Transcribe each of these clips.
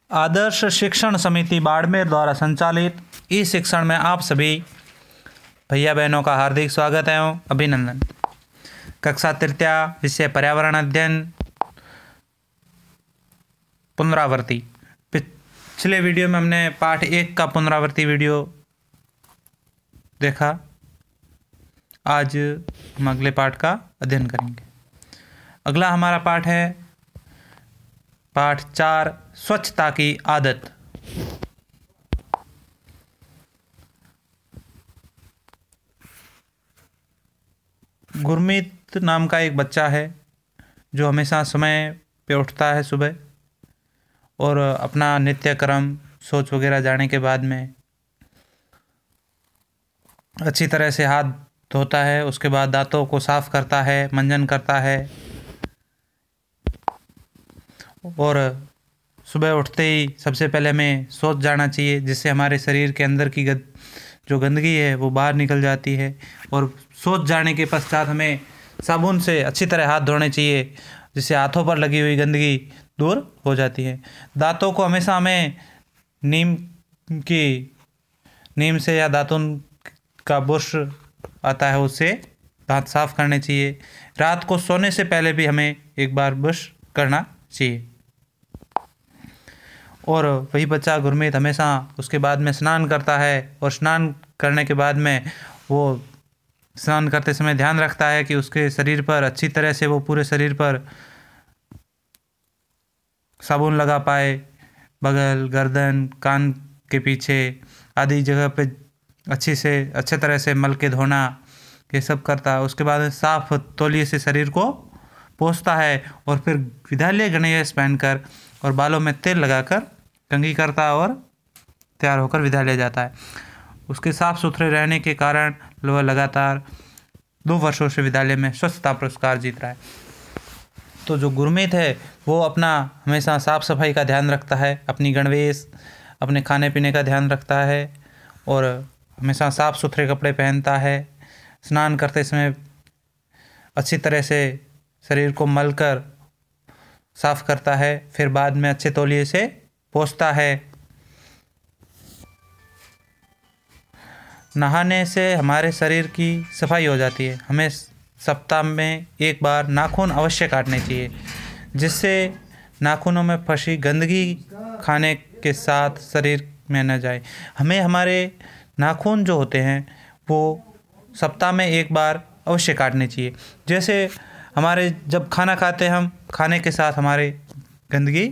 आदर्श शिक्षण समिति बाड़मेर द्वारा संचालित ई शिक्षण में आप सभी भैया बहनों का हार्दिक स्वागत एवं अभिनंदन। कक्षा तृतीया, विषय पर्यावरण अध्ययन, पुनरावृत्ति। पिछले वीडियो में हमने पाठ 1 का पुनरावृत्ति वीडियो देखा। आज हम अगले पाठ का अध्ययन करेंगे। अगला हमारा पाठ है पाठ 4, स्वच्छता की आदत। गुरमीत नाम का एक बच्चा है जो हमेशा समय पे उठता है सुबह और अपना नित्यक्रम शौच वगैरह जाने के बाद में अच्छी तरह से हाथ धोता है। उसके बाद दांतों को साफ करता है, मंजन करता है और सुबह उठते ही सबसे पहले हमें शौच जाना चाहिए, जिससे हमारे शरीर के अंदर की जो गंदगी है वो बाहर निकल जाती है। और शौच जाने के पश्चात हमें साबुन से अच्छी तरह हाथ धोने चाहिए, जिससे हाथों पर लगी हुई गंदगी दूर हो जाती है। दांतों को हमेशा हमें नीम से या दातुन का ब्रश आता है उससे दांत साफ करने चाहिए। रात को सोने से पहले भी हमें एक बार ब्रश करना चाहिए। और वही बच्चा गुरमीत हमेशा उसके बाद में स्नान करता है और स्नान करने के बाद में वो स्नान करते समय ध्यान रखता है कि उसके शरीर पर अच्छी तरह से वो पूरे शरीर पर साबुन लगा पाए। बगल, गर्दन, कान के पीछे आदि जगह पे अच्छे तरह से मल के धोना, ये सब करता है। उसके बाद साफ तौलिए से शरीर को पोंछता है और फिर विद्यालय गणवेश पहनकर और बालों में तेल लगाकर कंघी करता है और तैयार होकर विद्यालय जाता है। उसके साफ सुथरे रहने के कारण वह लगातार 2 वर्षों से विद्यालय में स्वच्छता पुरस्कार जीत रहा है। तो जो गुरमीत है वो अपना हमेशा साफ सफाई का ध्यान रखता है, अपनी गणवेश, अपने खाने पीने का ध्यान रखता है और हमेशा साफ सुथरे कपड़े पहनता है। स्नान करते समय अच्छी तरह से शरीर को मलकर साफ करता है, फिर बाद में अच्छे तौलिए से पोंछता है। नहाने से हमारे शरीर की सफाई हो जाती है। हमें सप्ताह में 1 बार नाखून अवश्य काटने चाहिए, जिससे नाखूनों में फंसी गंदगी खाने के साथ शरीर में न जाए। हमें हमारे नाखून जो होते हैं वो सप्ताह में 1 बार अवश्य काटने चाहिए। जैसे हमारे जब खाना खाते हैं, हम खाने के साथ हमारे गंदगी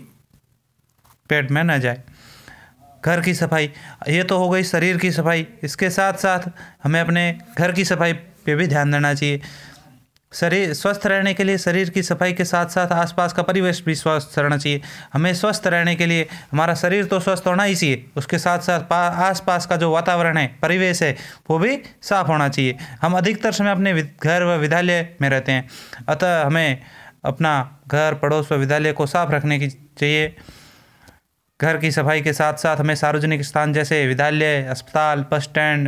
पेट में न जाए। घर की सफाई, ये तो हो गई शरीर की सफाई। इसके साथ साथ हमें अपने घर की सफाई पे भी ध्यान देना चाहिए। शरीर स्वस्थ रहने के लिए शरीर की सफाई के साथ साथ आसपास का परिवेश भी स्वस्थ रहना चाहिए। हमें स्वस्थ रहने के लिए हमारा शरीर तो स्वस्थ होना ही चाहिए, उसके साथ साथ आसपास का जो वातावरण है, परिवेश है, वो भी साफ होना चाहिए। हम अधिकतर समय अपने घर व विद्यालय में रहते हैं, अतः हमें अपना घर, पड़ोस व विद्यालय को साफ रखने की चाहिए। घर की सफाई के साथ साथ हमें सार्वजनिक स्थान जैसे विद्यालय, अस्पताल, बस स्टैंड,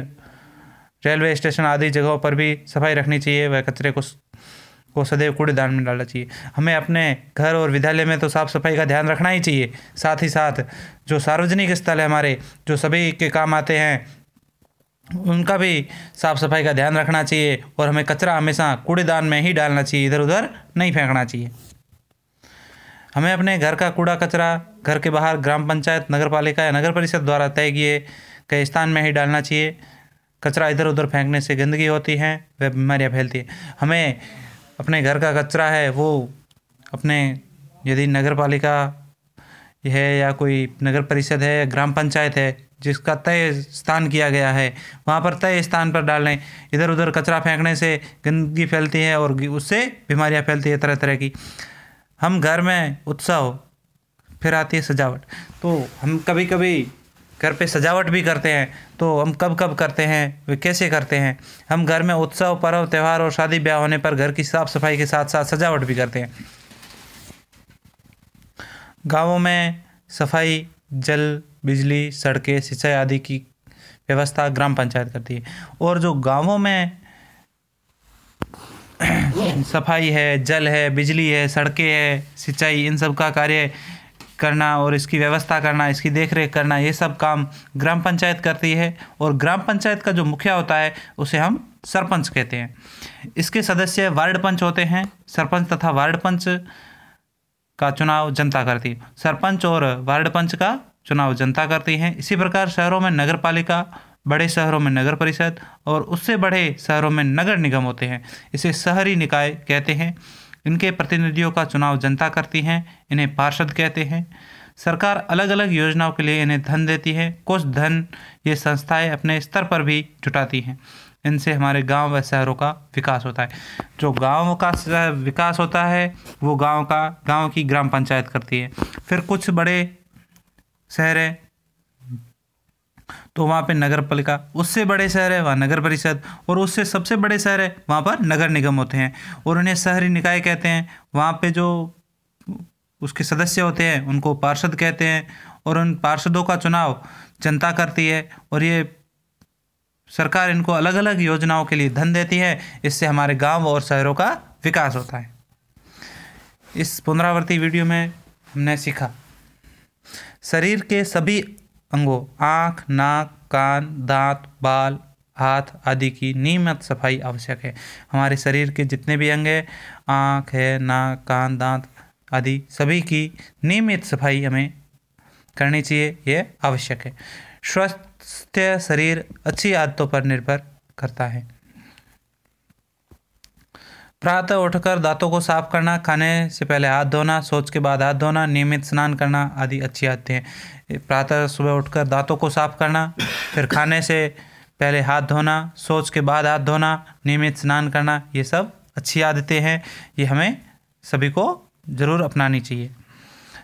रेलवे स्टेशन आदि जगहों पर भी सफाई रखनी चाहिए। वह कचरे को सदैव कूड़ेदान में डालना चाहिए। हमें अपने घर और विद्यालय में तो साफ़ सफाई का ध्यान रखना ही चाहिए, साथ ही साथ जो सार्वजनिक स्थल है हमारे, जो सभी के काम आते हैं, उनका भी साफ़ सफाई का ध्यान रखना चाहिए। और हमें कचरा हमेशा कूड़ेदान में ही डालना चाहिए, इधर उधर नहीं फेंकना चाहिए। हमें अपने घर का कूड़ा कचरा घर के बाहर ग्राम पंचायत, नगर पालिका या नगर परिषद द्वारा तय किए गए स्थान में ही डालना चाहिए। कचरा इधर उधर फेंकने से गंदगी होती है, वह बीमारियां फैलती हैं। हमें अपने घर का कचरा है वो अपने, यदि नगर पालिका है या कोई नगर परिषद है या ग्राम पंचायत है जिसका तय स्थान किया गया है, वहाँ पर तय स्थान पर डालें। इधर उधर कचरा फेंकने से गंदगी फैलती है और उससे बीमारियाँ फैलती है तरह तरह की। हम घर में उत्सव, फिर आती है सजावट। तो हम कभी कभी घर पे सजावट भी करते हैं, तो हम कब कब करते हैं, वे कैसे करते हैं? हम घर में उत्सव, पर्व, त्यौहार और शादी ब्याह होने पर घर की साफ सफाई के साथ साथ सजावट भी करते हैं। गाँवों में सफाई, जल, बिजली, सड़कें, सिंचाई आदि की व्यवस्था ग्राम पंचायत करती है। और जो गाँवों में सफाई है, जल है, बिजली है, सड़कें है, सिंचाई, इन सब का कार्य करना और इसकी व्यवस्था करना, इसकी देखरेख करना, ये सब काम ग्राम पंचायत करती है। और ग्राम पंचायत का जो मुखिया होता है उसे हम सरपंच कहते हैं। इसके सदस्य वार्ड पंच होते हैं। सरपंच तथा वार्ड पंच का चुनाव जनता करती है। सरपंच और वार्ड पंच का चुनाव जनता करती है। इसी प्रकार शहरों में नगर पालिका, बड़े शहरों में नगर परिषद और उससे बड़े शहरों में नगर निगम होते हैं। इसे शहरी निकाय कहते हैं। इनके प्रतिनिधियों का चुनाव जनता करती हैं। इन्हें पार्षद कहते हैं। सरकार अलग अलग योजनाओं के लिए इन्हें धन देती है। कुछ धन ये संस्थाएं अपने स्तर पर भी जुटाती हैं। इनसे हमारे गांव व शहरों का विकास होता है। जो गांव का विकास होता है वो गांव की ग्राम पंचायत करती है। फिर कुछ बड़े शहर है तो वहाँ पे नगर पालिका, उससे बड़े शहर है वहाँ नगर परिषद, और उससे सबसे बड़े शहर है वहाँ पर नगर निगम होते हैं और उन्हें शहरी निकाय कहते हैं। वहाँ पे जो उसके सदस्य होते हैं उनको पार्षद कहते हैं और उन पार्षदों का चुनाव जनता करती है और ये सरकार इनको अलग अलग योजनाओं के लिए धन देती है। इससे हमारे गांव और शहरों का विकास होता है। इस पुनरावर्ती वीडियो में हमने सीखा शरीर के सभी अंगों आँख, नाक, कान, दांत, बाल, हाथ आदि की नियमित सफाई आवश्यक है। हमारे शरीर के जितने भी अंग हैं, आँख है, नाक, कान, दांत आदि सभी की नियमित सफाई हमें करनी चाहिए, ये आवश्यक है। स्वस्थ शरीर अच्छी आदतों पर निर्भर करता है। प्रातः उठकर दांतों को साफ करना, खाने से पहले हाथ धोना, शौच के बाद हाथ धोना, नियमित स्नान करना आदि अच्छी आदतें हैं। प्रातः सुबह उठकर दांतों को साफ करना, फिर खाने से पहले हाथ धोना, शौच के बाद हाथ धोना, नियमित स्नान करना, ये सब अच्छी आदतें हैं। ये हमें सभी को ज़रूर अपनानी चाहिए।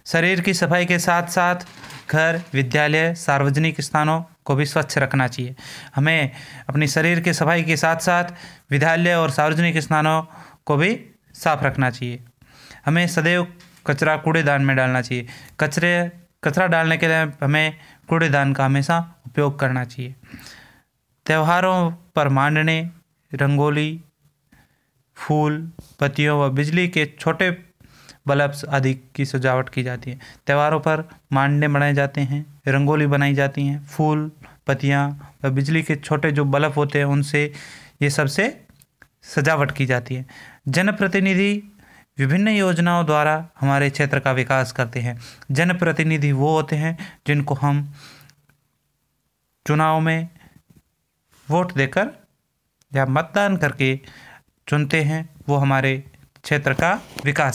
शरीर की सफाई के साथ साथ घर, विद्यालय, सार्वजनिक स्थानों को भी स्वच्छ रखना चाहिए। हमें अपनी शरीर के सफाई के साथ साथ विद्यालय और सार्वजनिक स्थानों को भी साफ रखना चाहिए। हमें सदैव कचरा कूड़ेदान में डालना चाहिए। कचरा डालने के लिए हमें कूड़ेदान का हमेशा उपयोग करना चाहिए। त्योहारों पर मांडने, रंगोली, फूल, पत्तियों व बिजली के छोटे बल्ब्स आदि की सजावट की जाती है। त्योहारों पर मांडने बनाए जाते हैं, रंगोली बनाई जाती हैं, फूल, पत्तियाँ व बिजली के छोटे जो बल्ब होते हैं उनसे ये सबसे सजावट की जाती है। जनप्रतिनिधि विभिन्न योजनाओं द्वारा हमारे क्षेत्र का विकास करते हैं। जनप्रतिनिधि वो होते हैं जिनको हम चुनाव में वोट देकर या मतदान करके चुनते हैं। वो हमारे क्षेत्र का विकास